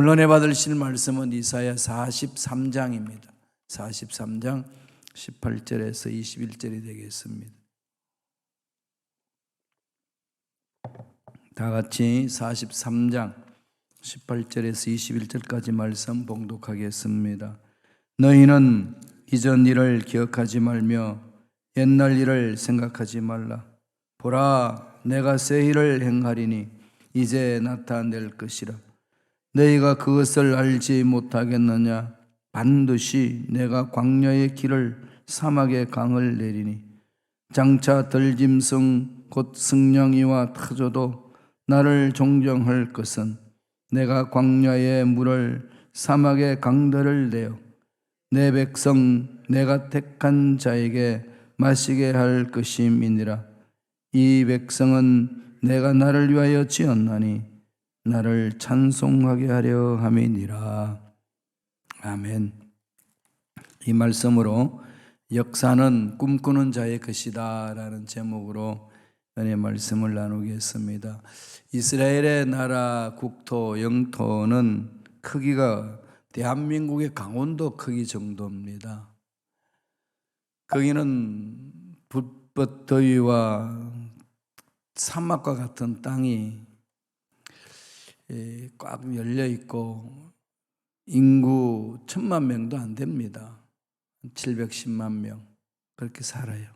물론에 받으실 말씀은 이사야 43장입니다. 43장 18절에서 21절이 되겠습니다. 다 같이 43장 18절에서 21절까지 말씀 봉독하겠습니다. 너희는 이전 일을 기억하지 말며 옛날 일을 생각하지 말라. 보라, 내가 새 일을 행하리니 이제 나타낼 것이라. 너희가 그것을 알지 못하겠느냐? 반드시 내가 광야의 길을 사막의 강을 내리니 장차 들짐승 곧 승냥이와 타조도 나를 존경할 것은 내가 광야의 물을 사막의 강들을 내어 내 백성 내가 택한 자에게 마시게 할 것임이니라. 이 백성은 내가 나를 위하여 지었나니 나를 찬송하게 하려 함이니라. 아멘. 이 말씀으로 역사는 꿈꾸는 자의 것이다 라는 제목으로 은혜 말씀을 나누겠습니다. 이스라엘의 나라 국토 영토는 크기가 대한민국의 강원도 크기 정도입니다. 거기는 불볕 더위와 사막과 같은 땅이 꽉 열려 있고 인구 1000만 명도 안 됩니다. 710만 명 그렇게 살아요.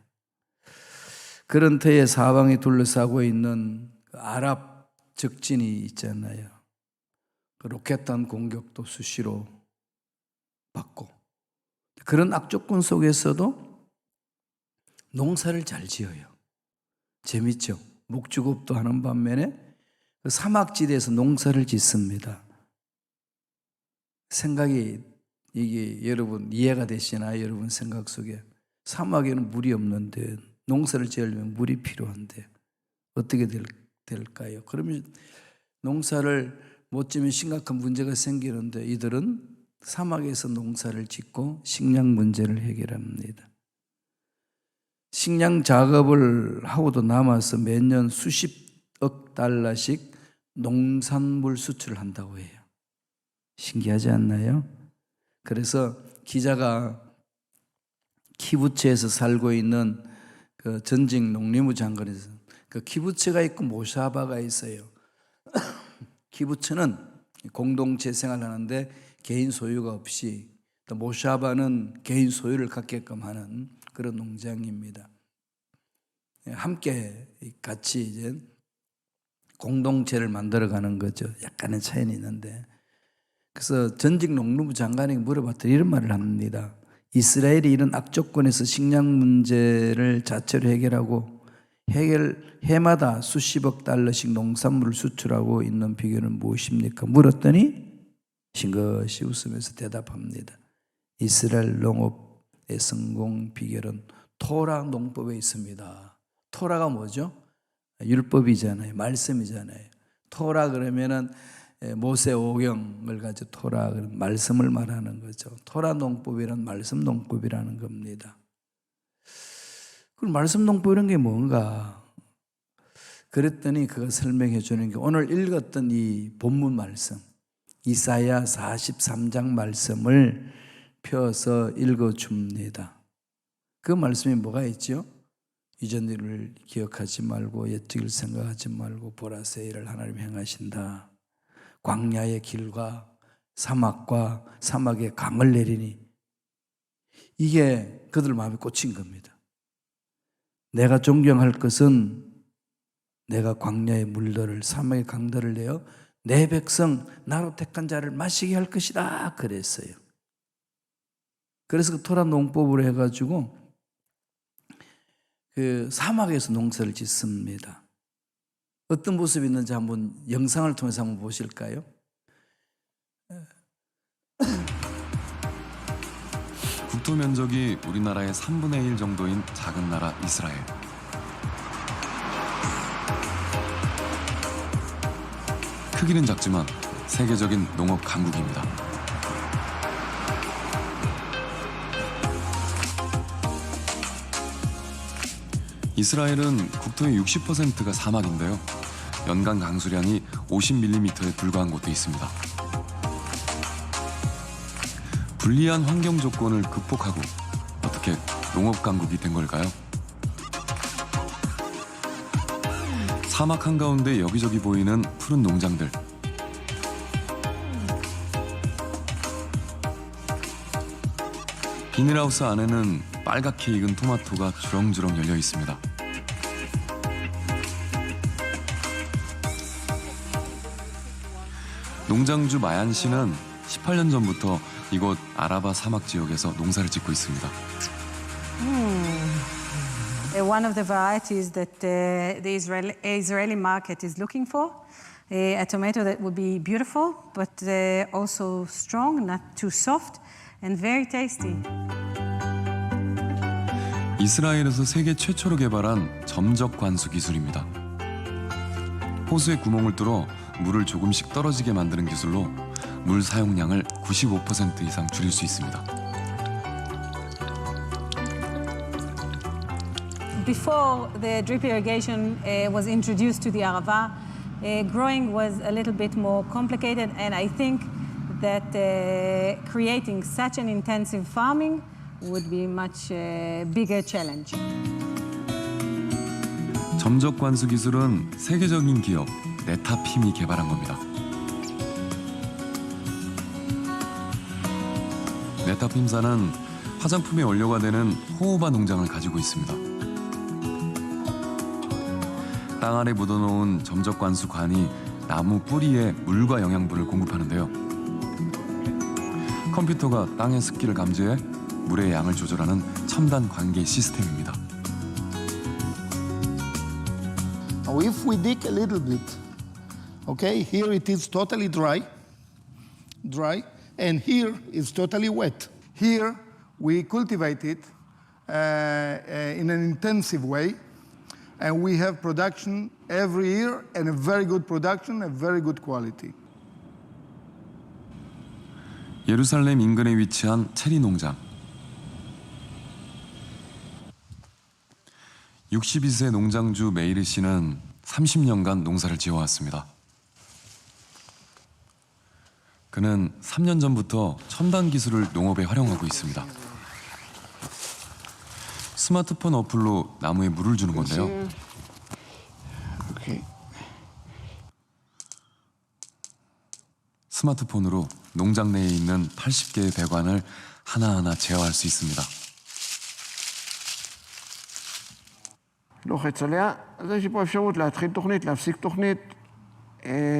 그런 터에 사방이 둘러싸고 있는 아랍 적진이 있잖아요. 그 로켓탄 공격도 수시로 받고 그런 악조건 속에서도 농사를 잘 지어요. 재밌죠? 목축업도 하는 반면에 그 사막지대에서 농사를 짓습니다. 생각이 이게 여러분 이해가 되시나요? 여러분 생각 속에 사막에는 물이 없는데 농사를 지으려면 물이 필요한데 어떻게 될까요? 그러면 농사를 못 지면 심각한 문제가 생기는데 이들은 사막에서 농사를 짓고 식량 문제를 해결합니다. 식량 작업을 하고도 남아서 매년 수십억 달러씩 농산물 수출을 한다고 해요. 신기하지 않나요? 그래서 기자가 키부츠에서 살고 있는 그 전직 농림부 장관에서 그 키부츠가 있고 모샤바가 있어요. 키부츠는 공동체 생활하는데 개인 소유가 없이 또 모샤바는 개인 소유를 갖게끔 하는 그런 농장입니다. 함께 같이 이제 공동체를 만들어가는 거죠. 약간의 차이는 있는데 그래서 전직 농림부 장관에게 물어봤더니 이런 말을 합니다. 이스라엘이 이런 악조건에서 식량 문제를 자체로 해결하고 해마다 수십억 달러씩 농산물을 수출하고 있는 비결은 무엇입니까? 물었더니 싱긋이 웃으면서 대답합니다. 이스라엘 농업의 성공 비결은 토라 농법에 있습니다. 토라가 뭐죠? 율법이잖아요. 말씀이잖아요. 토라 그러면은 모세 오경을 가지고 토라 그러면 말씀을 말하는 거죠. 토라 농법이란 말씀 농법이라는 겁니다. 그럼 말씀 농법 이런 게 뭔가? 그랬더니 그가 설명해 주는 게 오늘 읽었던 이 본문 말씀 이사야 43장 말씀을 펴서 읽어줍니다. 그 말씀이 뭐가 있죠? 이전 일을 기억하지 말고 옛 일을 생각하지 말고 보라 새 일을 하나님 행하신다. 광야의 길과 사막과 사막의 강을 내리니 이게 그들 마음에 꽂힌 겁니다. 내가 존경할 것은 내가 광야의 물들을 사막의 강들을 내어 내 백성 나로 택한 자를 마시게 할 것이다 그랬어요. 그래서 그 토라 농법으로 해가지고 그 사막에서 농사를 짓습니다. 어떤 모습이 있는지 한번 영상을 통해서 한번 보실까요? 국토 면적이 우리나라의 3분의 1 정도인 작은 나라 이스라엘. 크기는 작지만 세계적인 농업 강국입니다. 이스라엘은 국토의 60%가 사막인데요. 연간 강수량이 50mm에 불과한 곳도 있습니다. 불리한 환경 조건을 극복하고 어떻게 농업 강국이 된 걸까요? 사막 한가운데 여기저기 보이는 푸른 농장들. 비닐하우스 안에는 빨갛게 익은 토마토가 주렁주렁 열려 있습니다. 농장주 마얀 씨는 18년 전부터 이곳 아라바 사막 지역에서 농사를 짓고 있습니다. One of the varieties that the Israeli market is looking for, a tomato that would be beautiful, but also strong, not too soft, and very tasty. 이스라엘에서 세계 최초로 개발한 점적 관수 기술입니다. 호수에 구멍을 뚫어 물을 조금씩 떨어지게 만드는 기술로 물 사용량을 95% 이상 줄일 수 있습니다. Before the drip irrigation was introduced to the Arava, growing was a little bit more complicated, and I think that creating such an intensive farming would be a much bigger challenge. 점적 관수 기술은 세계적인 기업 네타핌이 개발한 겁니다. 네타핌사는 화장품의 원료가 되는 호호바 농장을 가지고 있습니다. 땅 아래 묻어놓은 점적 관수 관이 나무 뿌리에 물과 영양분을 공급하는데요. 컴퓨터가 땅의 습기를 감지해 물의 양을 조절하는 첨단 관계 시스템입니다. Now, if we dig a little bit, okay, here it is totally dry, and here it's totally wet. Here we cultivate it in an intensive way, and we have production every year, and a very good production, a very good quality. 예루살렘 인근에 위치한 체리 농장. 62세 농장주 메이르 씨는 30년간 농사를 지어왔습니다. 그는 3년 전부터 첨단 기술을 농업에 활용하고 있습니다. 스마트폰 어플로 나무에 물을 주는 건데요. Okay. 스마트폰으로 농장 내에 있는 80개의 배관을 하나하나 제어할 수 있습니다. לוחץ עליה, אז יש לי פה אפשרות להתחיל תוכנית, להפסיק תוכנית,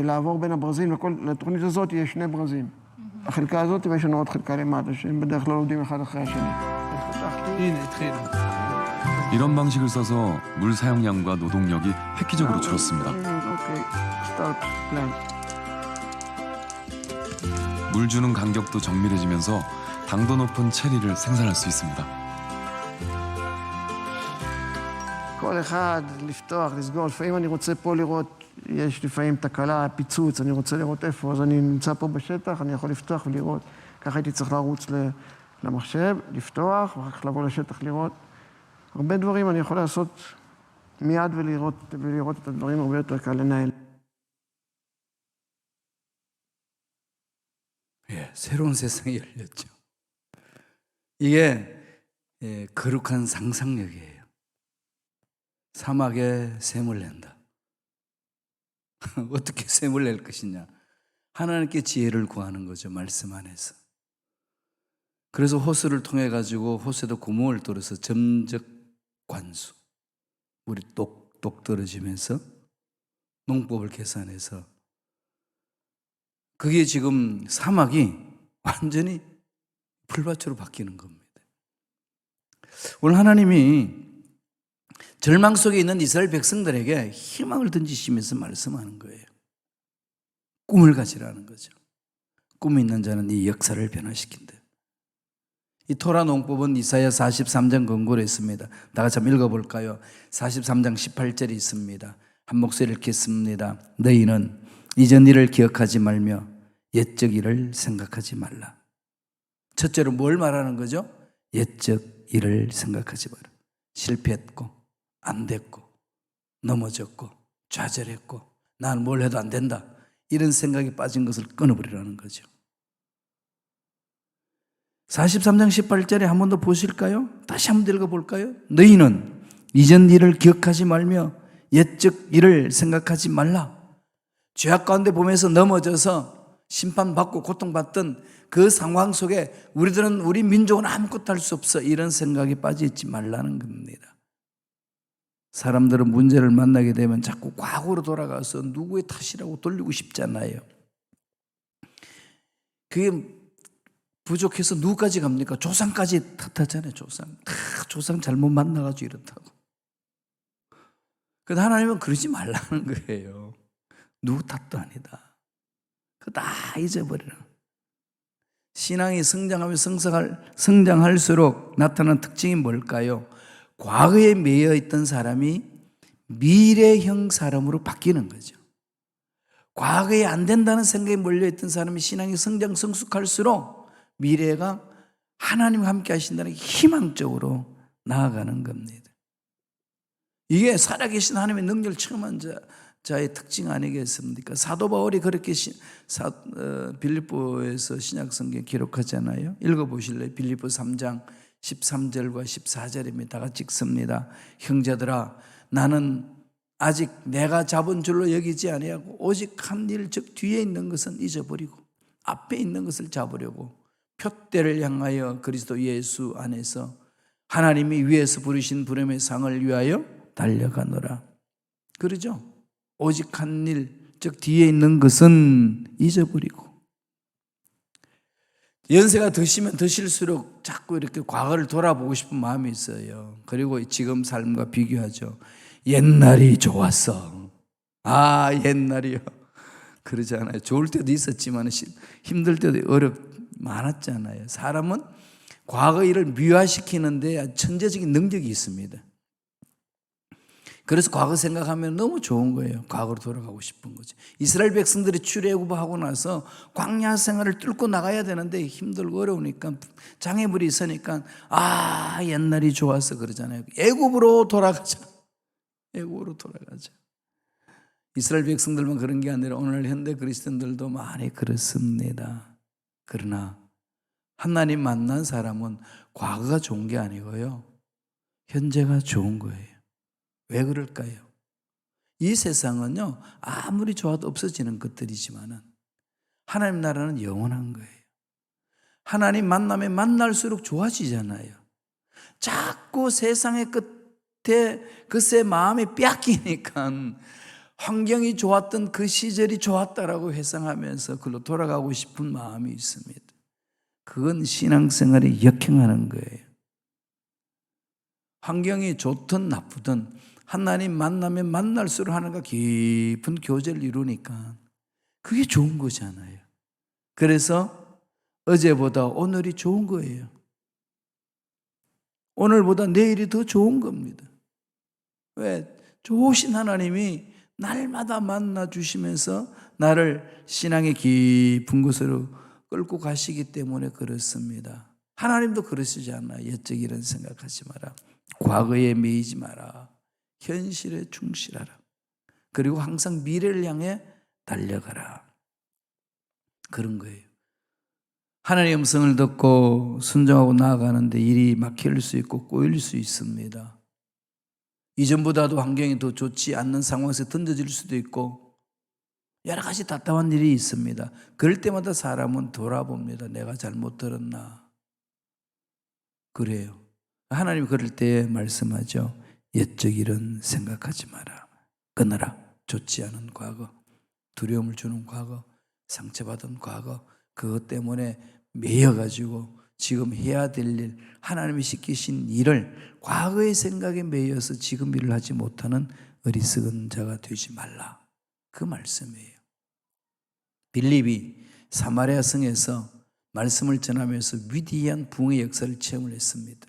לעבור בין הברזים, לתוכנית הזאת יש שני ברזים. החלקה הזאת ויש לנו עוד חלקה למטה, שהם בדרך כלל עובדים אחד אחרי השני. הנה התחילו. 이런 방식을 써서 물 사용량과 노동력이 획기적으로 줄었습니다. אוקיי, סטארט, פלן. 물 주는 간격도 정밀해지면서 당도 높은 체리를 생산할 수 있습니다. כל אחד, לפתוח, לסגור, לפעמים אני רוצה פה לראות, יש לפעמים תקלה, פיצוץ, אני רוצה לראות איפה, אז אני נמצא פה בשטח, אני יכול לפתוח ולראות. ככה הייתי צריך לרוץ למחשב, לפתוח, ואחר כך לבוא לשטח לראות. הרבה דברים אני יכול לעשות מיד ולראות את הדברים הרבה יותר קל לנהל. 예, 새로운 세상이 열렸죠. 이게 거룩한 상상력이에요. 사막에 샘을 낸다. 어떻게 샘을 낼 것이냐? 하나님께 지혜를 구하는 거죠. 말씀 안에서. 그래서 호수를 통해 가지고 호수에도 구멍을 뚫어서 점적 관수, 물이 똑똑 떨어지면서 농법을 계산해서 그게 지금 사막이 완전히 풀밭으로 바뀌는 겁니다. 오늘 하나님이 절망 속에 있는 이스라엘 백성들에게 희망을 던지시면서 말씀하는 거예요. 꿈을 가지라는 거죠. 꿈이 있는 자는 이 역사를 변화시킨다. 이 토라 농법은 이사야 43장 근거로 있습니다. 다 같이 한번 읽어볼까요? 43장 18절이 있습니다. 한 목소리 읽겠습니다. 너희는 이전 일을 기억하지 말며 옛적 일을 생각하지 말라. 첫째로 뭘 말하는 거죠? 옛적 일을 생각하지 마라. 실패했고 안 됐고 넘어졌고 좌절했고 난 뭘 해도 안 된다. 이런 생각이 빠진 것을 끊어버리라는 거죠. 43장 18절에 한 번 더 보실까요? 다시 한 번 읽어볼까요? 너희는 이전 일을 기억하지 말며 옛적 일을 생각하지 말라. 죄악 가운데 보면서 넘어져서 심판받고 고통받던 그 상황 속에 우리들은, 우리 민족은 아무것도 할 수 없어, 이런 생각에 빠져있지 말라는 겁니다. 사람들은 문제를 만나게 되면 자꾸 과거로 돌아가서 누구의 탓이라고 돌리고 싶잖아요. 그게 부족해서 누구까지 갑니까? 조상까지 탓하잖아요. 조상 잘못 만나가지고 이렇다고. 근데 하나님은 그러지 말라는 거예요. 누구 탓도 아니다. 그거 다 잊어버리라. 신앙이 성장하면 성장할수록 나타나는 특징이 뭘까요? 과거에 매여 있던 사람이 미래형 사람으로 바뀌는 거죠. 과거에 안 된다는 생각에 몰려있던 사람이 신앙이 성숙할수록 미래가 하나님과 함께 하신다는 희망적으로 나아가는 겁니다. 이게 살아계신 하나님의 능력을 체험한 자의 특징 아니겠습니까? 사도 바울이 그렇게 빌립보에서 신약성경 기록하잖아요. 읽어보실래요? 빌립보 3장 13절과 14절입니다. 다 같이 읽습니다. 형제들아, 나는 아직 내가 잡은 줄로 여기지 아니하고 오직 한 일, 즉 뒤에 있는 것은 잊어버리고 앞에 있는 것을 잡으려고 표대를 향하여 그리스도 예수 안에서 하나님이 위에서 부르신 부름의 상을 위하여 달려가노라. 그러죠? 오직 한 일, 즉 뒤에 있는 것은 잊어버리고. 연세가 드시면 드실수록 자꾸 이렇게 과거를 돌아보고 싶은 마음이 있어요. 그리고 지금 삶과 비교하죠. 옛날이 좋았어. 아, 옛날이요. 그러지 않아요. 좋을 때도 있었지만 힘들 때도 많았잖아요. 사람은 과거 일을 미화시키는데 천재적인 능력이 있습니다. 그래서 과거 생각하면 너무 좋은 거예요. 과거로 돌아가고 싶은 거죠. 이스라엘 백성들이 출애굽하고 나서 광야 생활을 뚫고 나가야 되는데 힘들고 어려우니까, 장애물이 있으니까 아, 옛날이 좋았어 그러잖아요. 애굽으로 돌아가자. 애굽으로 돌아가자. 이스라엘 백성들만 그런 게 아니라 오늘 현대 그리스도인들도 많이 그렇습니다. 그러나 하나님 만난 사람은 과거가 좋은 게 아니고요, 현재가 좋은 거예요. 왜 그럴까요? 이 세상은요, 아무리 좋아도 없어지는 것들이지만은 하나님 나라는 영원한 거예요. 하나님 만나면 만날수록 좋아지잖아요. 자꾸 세상의 끝에 글쎄 마음이 뺏기니까 환경이 좋았던 그 시절이 좋았다라고 회상하면서 그걸로 돌아가고 싶은 마음이 있습니다. 그건 신앙생활에 역행하는 거예요. 환경이 좋든 나쁘든 하나님 만나면 만날수록 하나님과 깊은 교제를 이루니까 그게 좋은 거잖아요. 그래서 어제보다 오늘이 좋은 거예요. 오늘보다 내일이 더 좋은 겁니다. 왜? 좋으신 하나님이 날마다 만나 주시면서 나를 신앙의 깊은 곳으로 끌고 가시기 때문에 그렇습니다. 하나님도 그러시지 않나요? 옛적 일은 생각하지 마라. 과거에 매이지 마라. 현실에 충실하라. 그리고 항상 미래를 향해 달려가라. 그런 거예요. 하나님의 음성을 듣고 순종하고 나아가는데 일이 막힐 수 있고 꼬일 수 있습니다. 이전보다도 환경이 더 좋지 않는 상황에서 던져질 수도 있고 여러 가지 답답한 일이 있습니다. 그럴 때마다 사람은 돌아봅니다. 내가 잘못 들었나? 그래요. 하나님이 그럴 때 말씀하죠. 옛적 일은 생각하지 마라. 끊어라. 좋지 않은 과거, 두려움을 주는 과거, 상처받은 과거, 그것 때문에 매여가지고 지금 해야 될 일, 하나님이 시키신 일을 과거의 생각에 매여서 지금 일을 하지 못하는 어리석은 자가 되지 말라. 그 말씀이에요. 빌립이 사마리아 성에서 말씀을 전하면서 위대한 부흥의 역사를 체험을 했습니다.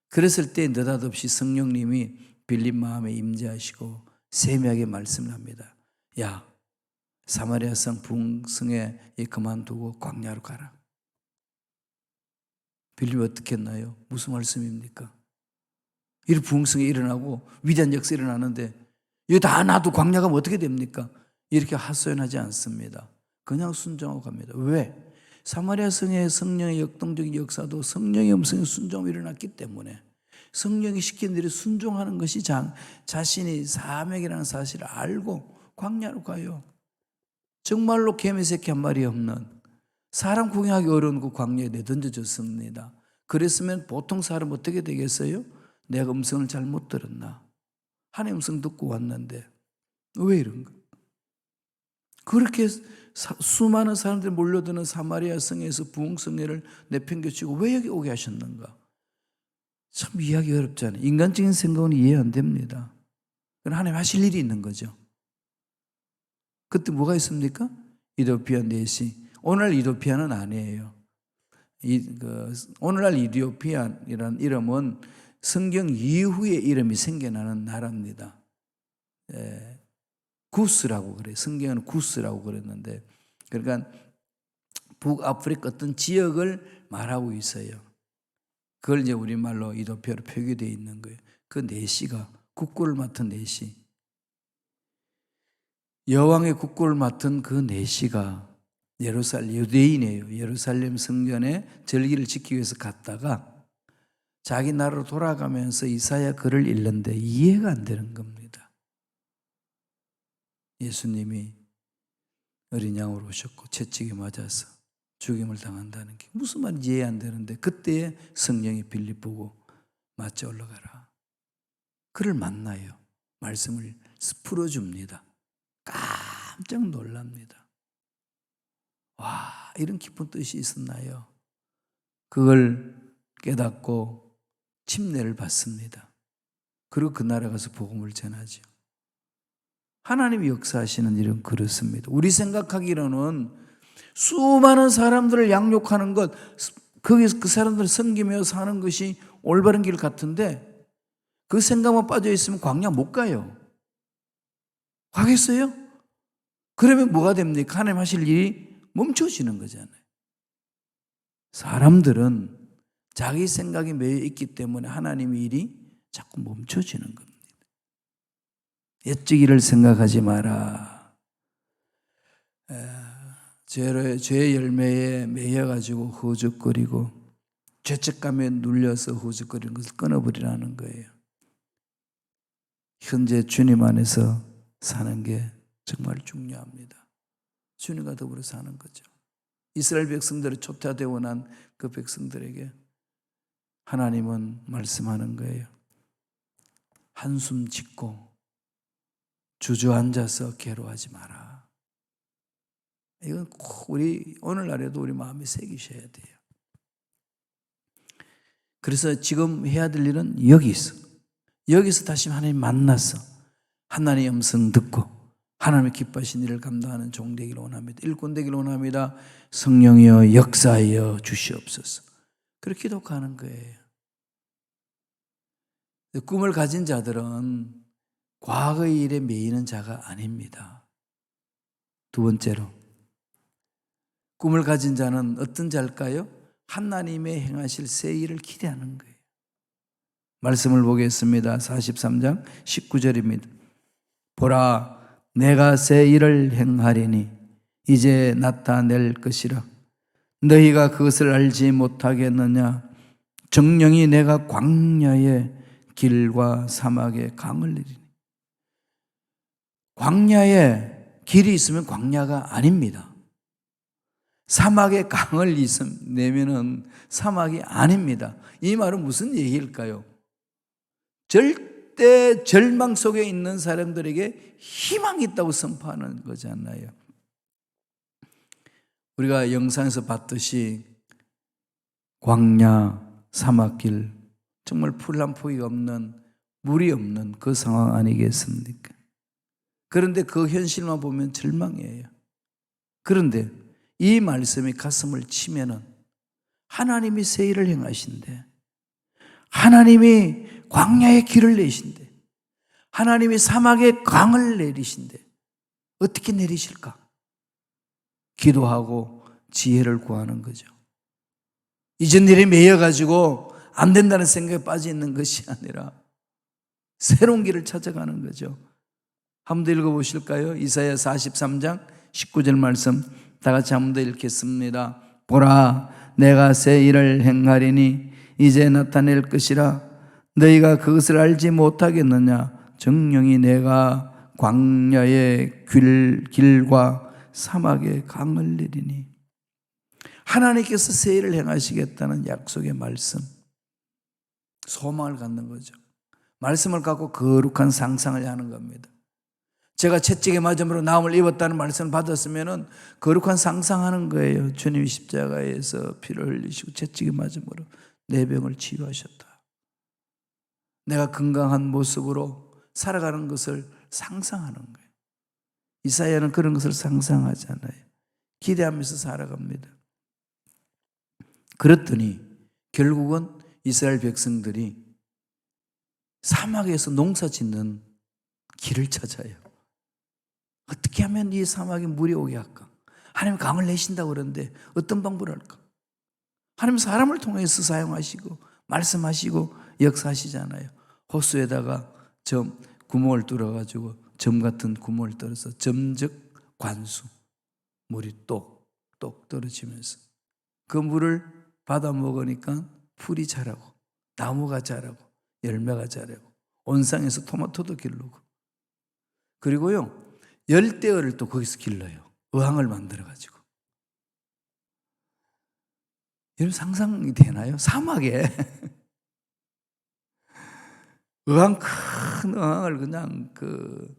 그랬을 때 느닷없이 성령님이 빌립 마음에 임재하시고 세미하게 말씀을 합니다. 야, 사마리아 성 부흥성에 그만두고 광야로 가라. 빌립이 어떻게 했나요? 무슨 말씀입니까? 이 부흥성이 일어나고 위대한 역사가 일어나는데 이거 다 놔도 광야 가면 어떻게 됩니까? 이렇게 하소연하지 않습니다. 그냥 순종하고 갑니다. 왜? 사마리아 성의 성령의 역동적인 역사도 성령의 음성에 순종이 일어났기 때문에 성령이 시킨 대로 순종하는 것이 자신이 사명이라는 사실을 알고 광야로 가요. 정말로 개미새끼 한 마리 없는 사람 구경하기 어려운 그 광야에 내던져졌습니다. 그랬으면 보통 사람 어떻게 되겠어요? 내가 음성을 잘못 들었나? 하나님 음성 듣고 왔는데 왜 이런 거? 그렇게 수많은 사람들이 몰려드는 사마리아 성에서 부흥성회를 내팽개치고 왜 여기 오게 하셨는가? 참 이해하기 어렵잖아요. 인간적인 생각은 이해 안 됩니다. 그럼 하나님 하실 일이 있는 거죠. 그때 뭐가 있습니까? 이디오피아 넷이. 오늘날 이디오피아는 아니에요. 오늘날 이디오피아이라는 이름은 성경 이후에 이름이 생겨나는 나라입니다. 구스라고 그래요. 성경은 구스라고 그랬는데, 그러니까 북아프리카 어떤 지역을 말하고 있어요. 그걸 이제 우리말로 이디오피아로 표기되어 있는 거예요. 그 넷이가 국고를 맡은 넷이, 여왕의 국고를 맡은 그 넷이가 유대인이에요. 예루살렘 성전에 절기를 지키기 위해서 갔다가 자기 나라로 돌아가면서 이사야 글을 읽는데 이해가 안 되는 겁니다. 예수님이 어린 양으로 오셨고 채찍에 맞아서 죽임을 당한다는 게 무슨 말인지 이해 안 되는데, 그때에 성령이 빌립 보고 맞춰 올라가라. 그를 만나요. 말씀을 풀어줍니다. 깜짝 놀랍니다. 와, 이런 깊은 뜻이 있었나요? 그걸 깨닫고 침례를 받습니다. 그리고 그 나라 가서 복음을 전하죠. 하나님이 역사하시는 일은 그렇습니다. 우리 생각하기로는 수많은 사람들을 양육하는 것, 거기서 그 사람들을 섬기며 사는 것이 올바른 길 같은데 그 생각만 빠져 있으면 광야 못 가요. 가겠어요? 그러면 뭐가 됩니까? 하나님 하실 일이 멈춰지는 거잖아요. 사람들은 자기 생각이 매여 있기 때문에 하나님의 일이 자꾸 멈춰지는 겁니다. 옛적 일을 생각하지 마라. 죄의 열매에 매여가지고 허죽거리고 죄책감에 눌려서 허죽거리는 것을 끊어버리라는 거예요. 현재 주님 안에서 사는 게 정말 중요합니다. 주님과 더불어 사는 거죠. 이스라엘 백성들을 초대되어 난 그 백성들에게 하나님은 말씀하는 거예요. 한숨 짓고 주저앉아서 괴로워하지 마라. 이건 꼭 우리 오늘날에도 우리 마음에 새기셔야 돼요. 그래서 지금 해야 될 일은 여기서 다시 하나님 만나서 하나님의 음성 듣고 하나님의 기뻐하신 일을 감당하는 종 되기를 원합니다. 일꾼 되기를 원합니다. 성령이여 역사하여 주시옵소서. 그렇게 기도하는 거예요. 꿈을 가진 자들은 과거의 일에 매이는 자가 아닙니다. 두 번째로, 꿈을 가진 자는 어떤 자일까요? 하나님의 행하실 새 일을 기대하는 거예요. 말씀을 보겠습니다. 43장 19절입니다. 보라, 내가 새 일을 행하리니 이제 나타낼 것이라. 너희가 그것을 알지 못하겠느냐? 정령이 내가 광야에 길과 사막에 강을 내리니. 광야에 길이 있으면 광야가 아닙니다. 사막에 강을 내면은 사막이 아닙니다. 이 말은 무슨 얘기일까요? 절대 절망 속에 있는 사람들에게 희망이 있다고 선포하는 거잖아요. 우리가 영상에서 봤듯이 광야, 사막길, 정말 풀 한 포기가 없는, 물이 없는 그 상황 아니겠습니까? 그런데 그 현실만 보면 절망이에요. 그런데 이 말씀이 가슴을 치면은 하나님이 새 일을 행하신대, 하나님이 광야에 길을 내신대, 하나님이 사막에 강을 내리신대. 어떻게 내리실까? 기도하고 지혜를 구하는 거죠. 이전 일에 매여가지고 안 된다는 생각에 빠져 있는 것이 아니라 새로운 길을 찾아가는 거죠. 한번 더 읽어보실까요? 이사야 43장 19절 말씀 다 같이 한번 더 읽겠습니다. 보라 내가 새 일을 행하리니 이제 나타낼 것이라 너희가 그것을 알지 못하겠느냐 정령이 내가 광야의 길과 사막의 강을 내리니 하나님께서 새 일을 행하시겠다는 약속의 말씀 소망을 갖는 거죠. 말씀을 갖고 거룩한 상상을 하는 겁니다. 제가 채찍에 맞음으로 나음을 입었다는 말씀을 받았으면 거룩한 상상하는 거예요. 주님이 십자가에서 피를 흘리시고 채찍에 맞음으로 내 병을 치유하셨다. 내가 건강한 모습으로 살아가는 것을 상상하는 거예요. 이사야는 그런 것을 상상하잖아요. 기대하면서 살아갑니다. 그랬더니 결국은 이스라엘 백성들이 사막에서 농사 짓는 길을 찾아요. 어떻게 하면 이 사막에 물이 오게 할까? 하나님 강을 내신다고 그러는데 어떤 방법을 할까? 하나님 사람을 통해서 사용하시고 말씀하시고 역사하시잖아요. 호수에다가 구멍을 뚫어가지고 점 같은 구멍을 뚫어서 점적 관수 물이 똑똑 떨어지면서 그 물을 받아 먹으니까 풀이 자라고 나무가 자라고 열매가 자라고 온상에서 토마토도 기르고 그리고요 열대어를 또 거기서 길러요. 어항을 만들어가지고. 여러분 상상이 되나요? 사막에 큰 어항을 그냥 그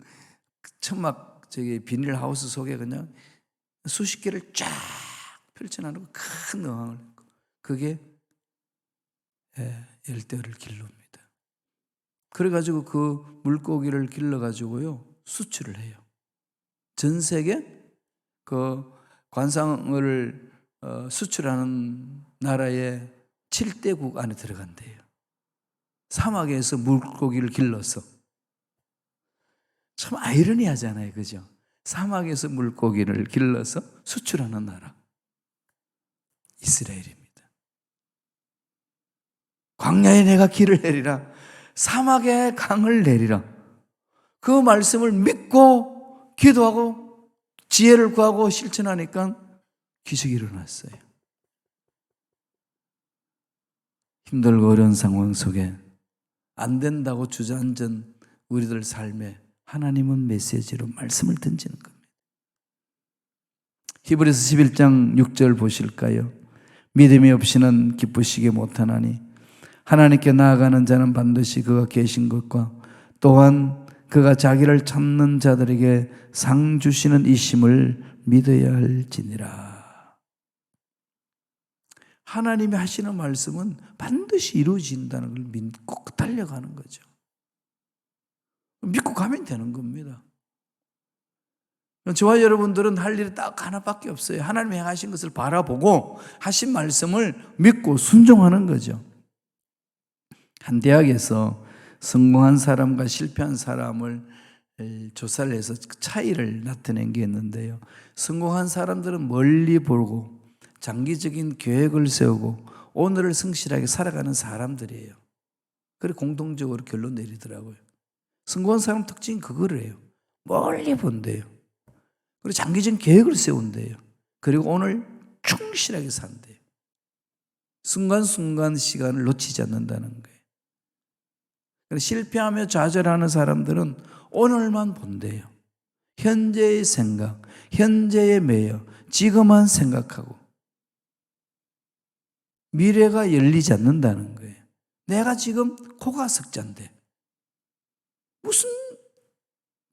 천막 비닐하우스 속에 그냥 수십 개를 쫙 펼쳐놓고 큰 어항을 그게 열대어를 길릅니다. 그래가지고 그 물고기를 길러가지고요 수출을 해요. 전 세계 그 관상어를 수출하는 나라의 7대국 안에 들어간대요. 사막에서 물고기를 길러서. 참 아이러니하잖아요. 그죠? 사막에서 물고기를 길러서 수출하는 나라. 이스라엘입니다. 광야에 내가 길을 내리라. 사막에 강을 내리라. 그 말씀을 믿고 기도하고 지혜를 구하고 실천하니까 기적이 일어났어요. 힘들고 어려운 상황 속에 안 된다고 주저앉은 우리들 삶에 하나님은 메시지로 말씀을 던지는 겁니다. 히브리서 11장 6절 보실까요? 믿음이 없이는 기쁘시게 못하나니 하나님께 나아가는 자는 반드시 그가 계신 것과 또한 그가 자기를 찾는 자들에게 상 주시는 이심을 믿어야 할지니라. 하나님이 하시는 말씀은 반드시 이루어진다는 걸 믿고 달려가는 거죠. 믿고 가면 되는 겁니다. 저와 여러분들은 할 일이 딱 하나밖에 없어요. 하나님이 행하신 것을 바라보고 하신 말씀을 믿고 순종하는 거죠. 한 대학에서 성공한 사람과 실패한 사람을 조사를 해서 차이를 나타낸 게 있는데요. 성공한 사람들은 멀리 보고 장기적인 계획을 세우고 오늘을 성실하게 살아가는 사람들이에요. 그래 공동적으로 결론 내리더라고요. 성공한 사람 특징이 그거래요. 멀리 본대요. 그리고 장기적인 계획을 세운대요. 그리고 오늘 충실하게 산대요. 순간순간 시간을 놓치지 않는다는 거예요. 실패하며 좌절하는 사람들은 오늘만 본대요. 현재의 생각, 현재에 매여 지금만 생각하고 미래가 열리지 않는다는 거예요. 내가 지금 코가 석잔데 무슨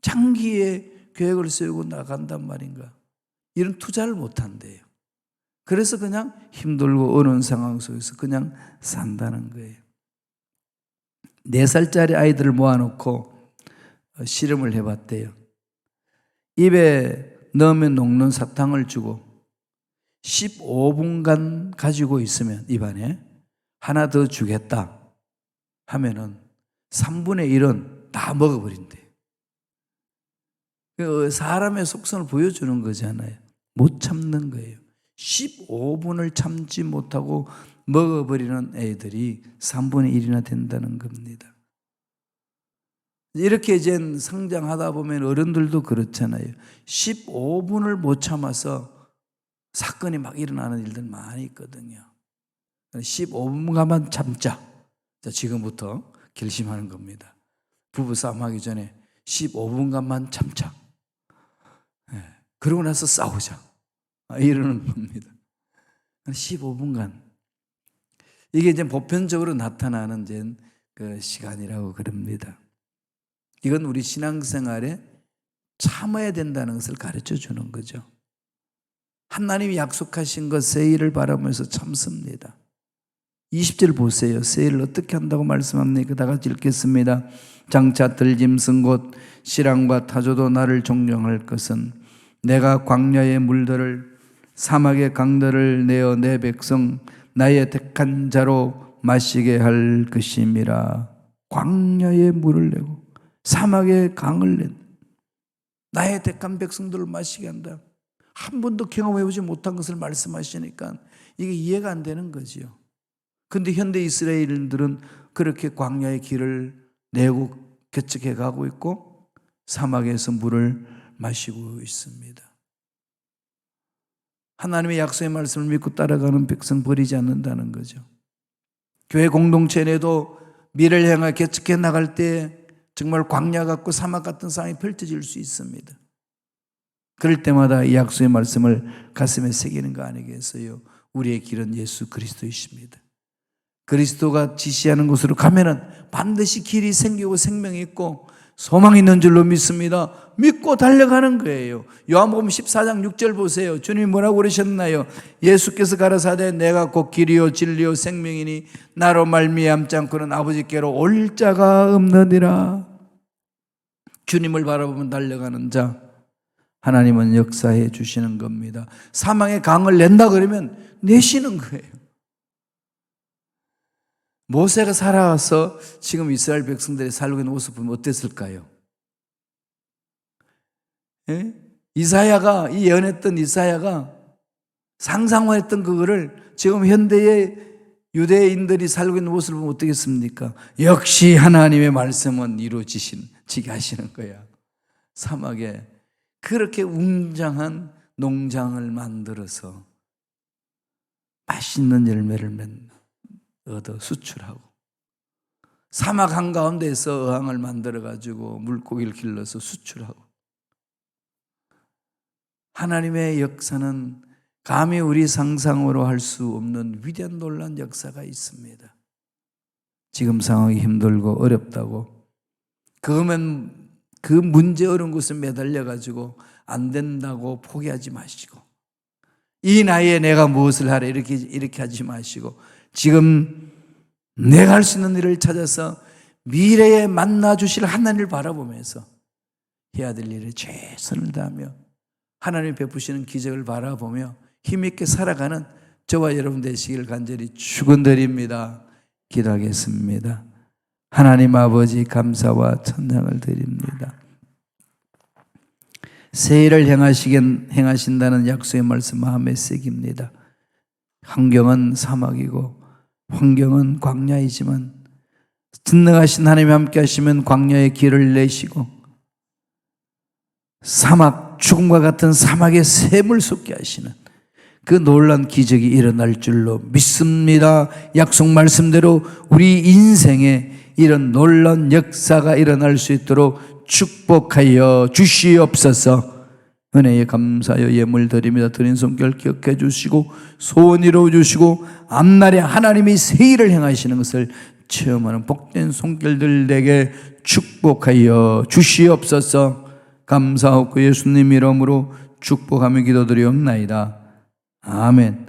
장기의 계획을 세우고 나간단 말인가. 이런 투자를 못한대요. 그래서 그냥 힘들고 어려운 상황 속에서 그냥 산다는 거예요. 4살짜리 아이들을 모아놓고 실험을 해봤대요. 입에 넣으면 녹는 사탕을 주고 15분간 가지고 있으면 입안에 하나 더 주겠다 하면은 3분의 1은 다 먹어버린대요. 사람의 속성을 보여주는 거잖아요. 못 참는 거예요. 15분을 참지 못하고 먹어버리는 애들이 3분의 1이나 된다는 겁니다. 이렇게 이제 성장하다 보면 어른들도 그렇잖아요. 15분을 못 참아서 사건이 막 일어나는 일들 많이 있거든요. 15분간만 참자. 자, 지금부터 결심하는 겁니다. 부부싸움하기 전에 15분간만 참자. 네. 그러고 나서 싸우자. 이러는 겁니다. 15분간. 이게 이제 보편적으로 나타나는 이제 그 시간이라고 그럽니다. 이건 우리 신앙생활에 참아야 된다는 것을 가르쳐 주는 거죠. 하나님이 약속하신 것 세일을 바라보면서 참습니다. 20절 보세요. 세일을 어떻게 한다고 말씀합니까? 다 같이 읽겠습니다. 장차 들짐승 곧 실랑과 타조도 나를 존경할 것은 내가 광야의 물들을 사막의 강들을 내어 내 백성 나의 택한 자로 마시게 할 것임이라. 광야의 물을 내고 사막의 강을 낸 나의 택한 백성들을 마시게 한다. 한 번도 경험해보지 못한 것을 말씀하시니까 이게 이해가 안 되는 거지요. 근데 현대 이스라엘인들은 그렇게 광야의 길을 내고 개척해 가고 있고 사막에서 물을 마시고 있습니다. 하나님의 약속의 말씀을 믿고 따라가는 백성 버리지 않는다는 거죠. 교회 공동체 내도 미래를 향해 개척해 나갈 때 정말 광야 같고 사막 같은 상황이 펼쳐질 수 있습니다. 그럴 때마다 이 약속의 말씀을 가슴에 새기는 거 아니겠어요? 우리의 길은 예수 그리스도이십니다. 그리스도가 지시하는 곳으로 가면은 반드시 길이 생기고 생명이 있고 소망이 있는 줄로 믿습니다. 믿고 달려가는 거예요. 요한복음 14장 6절 보세요. 주님이 뭐라고 그러셨나요? 예수께서 가라사대 내가 곧 길이요 진리요 생명이니 나로 말미암지 않고는 아버지께로 올 자가 없느니라. 주님을 바라보면 달려가는 자, 하나님은 역사해 주시는 겁니다. 사망의 강을 낸다 그러면 내시는 거예요. 모세가 살아와서 지금 이스라엘 백성들이 살고 있는 모습 보면 어땠을까요? 예? 이사야가, 이 예언했던 이사야가 상상했던 그거를 지금 현대의 유대인들이 살고 있는 모습을 보면 어떻겠습니까? 역시 하나님의 말씀은 이루어지게 하시는 거야. 사막에 그렇게 웅장한 농장을 만들어서 맛있는 열매를 얻어 수출하고 사막 한가운데에서 어항을 만들어가지고 물고기를 길러서 수출하고 하나님의 역사는 감히 우리 상상으로 할 수 없는 위대한 놀라운 역사가 있습니다. 지금 상황이 힘들고 어렵다고 그러면 그 문제 어려운 곳에 매달려가지고 안 된다고 포기하지 마시고 이 나이에 내가 무엇을 하래 이렇게 하지 마시고 지금 내가 할 수 있는 일을 찾아서 미래에 만나 주실 하나님을 바라보면서 해야 될 일에 최선을 다하며 하나님이 베푸시는 기적을 바라보며 힘있게 살아가는 저와 여러분 되시길 간절히 축원드립니다. 기도하겠습니다. 하나님 아버지 감사와 찬양을 드립니다. 새해를 행하신다는 약속의 말씀 마음에 새깁니다. 환경은 사막이고 환경은 광야이지만 전능하신 하나님이 함께 하시면 광야의 길을 내시고 사막, 죽음과 같은 사막의 샘을 솟게 하시는 그 놀라운 기적이 일어날 줄로 믿습니다. 약속 말씀대로 우리 인생에 이런 놀라운 역사가 일어날 수 있도록 축복하여 주시옵소서. 은혜에 감사하여 예물 드립니다. 드린 손길 기억해 주시고 소원 이루어 주시고 앞날에 하나님이 새 일을 행하시는 것을 체험하는 복된 손길들에게 축복하여 주시옵소서. 감사하고 예수님 이름으로 축복하며 기도드리옵나이다. 아멘.